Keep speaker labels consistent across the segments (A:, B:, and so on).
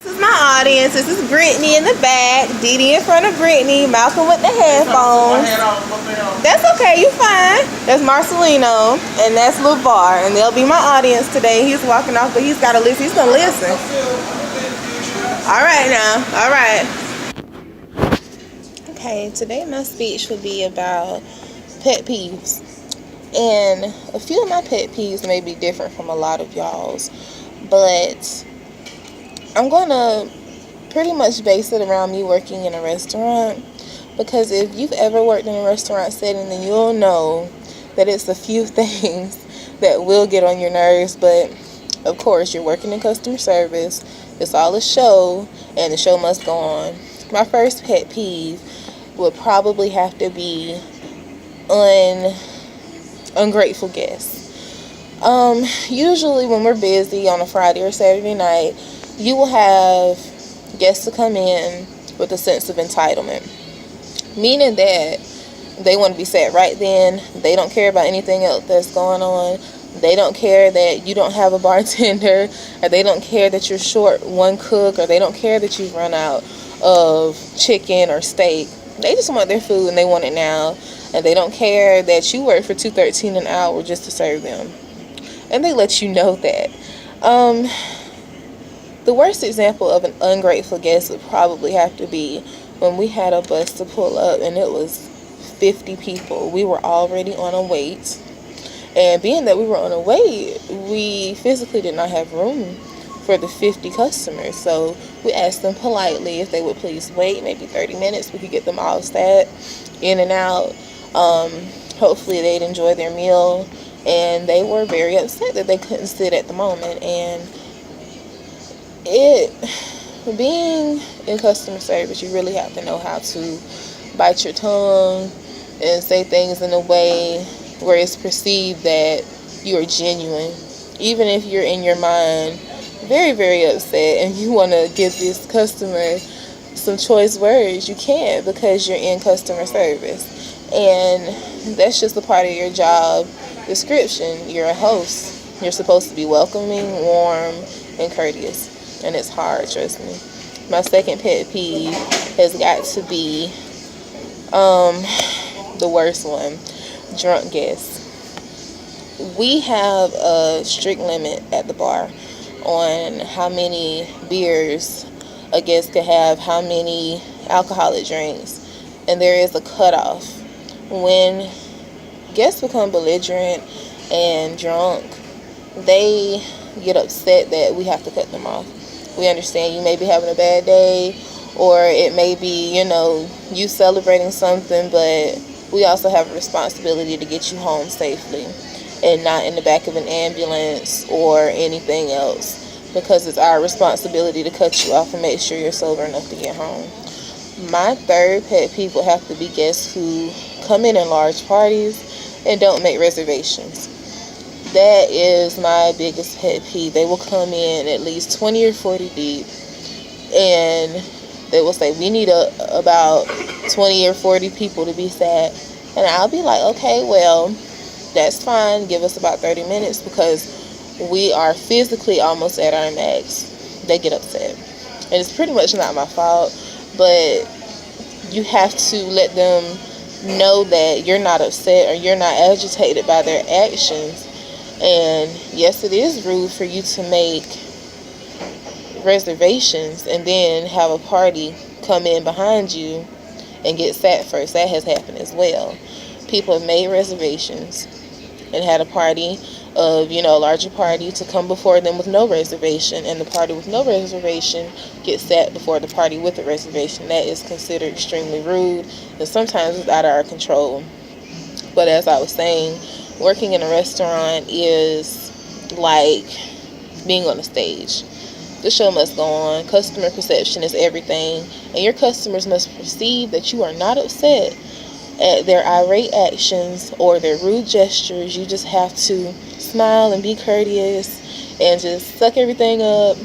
A: This is my audience. This is Brittany in the back, Dee Dee in front of Brittany, Malcolm with the headphones. That's okay, you fine. That's Marcelino, and that's LeVar, and they'll be my audience today. He's walking off, but he's got to listen. He's going to listen. All right now. All right. Okay, today my speech will be about pet peeves. And a few of my pet peeves may be different from a lot of y'all's, but I'm going to pretty much base it around me working in a restaurant, because if you've ever worked in a restaurant setting, then you'll know that it's a few things that will get on your nerves. But of course, you're working in customer service. It's all a show, and the show must go on. My first pet peeve would probably have to be ungrateful guests. Usually when we're busy on a Friday or Saturday night, you will have guests to come in with a sense of entitlement, meaning that they want to be sat right then. They don't care about anything else that's going on. They don't care that you don't have a bartender, or they don't care that you're short one cook, or they don't care that you've run out of chicken or steak. They just want their food and they want it now, and they don't care that you work for $2.13 an hour just to serve them, and they let you know that. The worst example of an ungrateful guest would probably have to be when we had a bus to pull up and it was 50 people. We were already on a wait, and being that we were on a wait, we physically did not have room for the 50 customers. So we asked them politely if they would please wait maybe 30 minutes. We could get them all sat in and out. Hopefully they'd enjoy their meal, and they were very upset that they couldn't sit at the moment. And being in customer service, you really have to know how to bite your tongue and say things in a way where it's perceived that you are genuine, even if you're in your mind very, very upset and you want to give this customer some choice words. You can't, because you're in customer service, and that's just a part of your job description. You're a host. You're supposed to be welcoming, warm, and courteous. And it's hard, trust me. My second pet peeve has got to be the worst one: drunk guests. We have a strict limit at the bar on how many beers a guest could have, how many alcoholic drinks, and there is a cutoff. When guests become belligerent and drunk, they get upset that we have to cut them off. We understand you may be having a bad day, or it may be, you celebrating something, but we also have a responsibility to get you home safely and not in the back of an ambulance or anything else, because it's our responsibility to cut you off and make sure you're sober enough to get home. My third pet peeve will have to be guests who come in large parties and don't make reservations. That is my biggest pet peeve. They will come in at least 20 or 40 deep, and they will say, we need about 20 or 40 people to be sat. And I'll be like, okay, well, that's fine. Give us about 30 minutes, because we are physically almost at our max. They get upset. And it's pretty much not my fault, but you have to let them know that you're not upset or you're not agitated by their actions. And yes, it is rude for you to make reservations and then have a party come in behind you and get sat first. That has happened as well. People have made reservations and had a party of, a larger party to come before them with no reservation, and the party with no reservation gets sat before the party with a reservation. That is considered extremely rude, and sometimes it's out of our control. But as I was saying, working in a restaurant is like being on a stage. The show must go on. Customer perception is everything, and your customers must perceive that you are not upset at their irate actions or their rude gestures. You just have to smile and be courteous and just suck everything up,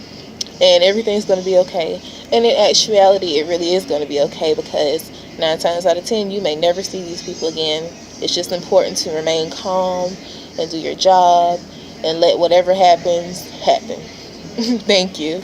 A: and everything's going to be okay. And in actuality, it really is going to be okay, because 9 times out of 10, you may never see these people again. It's just important to remain calm and do your job and let whatever happens happen. Thank you.